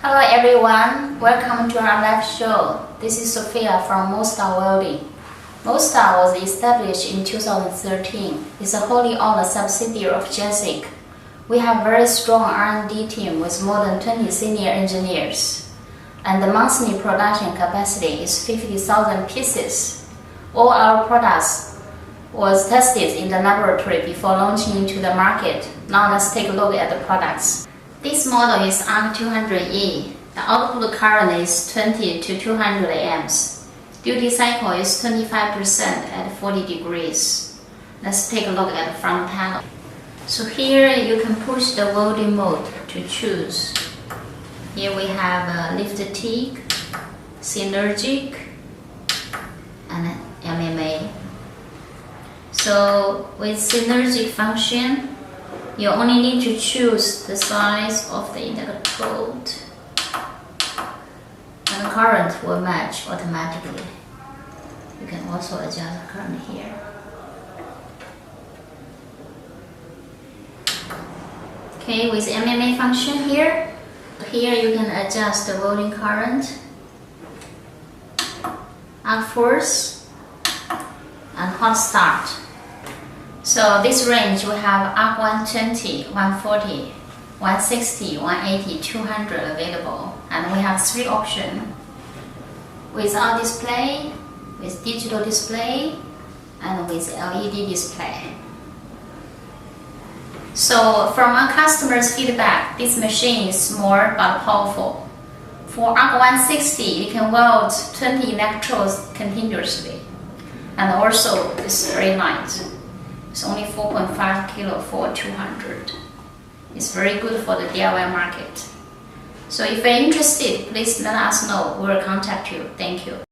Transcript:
Hello everyone, welcome to our live show. This is Sophia from MOSDAR Welding. MOSDAR was established in 2013. It's a wholly owned subsidiary of JASIC. We have a very strong R&D team with more than 20 senior engineers. And the monthly production capacity is 50,000 pieces. All our products was tested in the laboratory before launching into the market. Now let's take a look at the products. This model is ARC-200E. The output current is 20 to 200 amps. Duty cycle is 25% at 40 degrees. Let's take a look at the front panel. So here you can push the welding mode to choose. Here we have Lift-Tig, Synergic, and MMA. So with Synergic function, you only need to choose the size of the electrode, and the current will match automatically. You can also adjust the current here. Okay, with MMA function here you can adjust the welding current, arc force, and hot start. So this range we have ARC-120, 140, 160, 180, 200 available, and we have 3 options: without display, with digital display, and with LED display. So from our customers' feedback, this machine is small but powerful. For ARC-160, you can weld 20 electrodes continuously, and also it's very light. It's only 4.5 kilo for 200. It's very good for the DIY market. So if you're interested, please let us know. We will contact you. Thank you.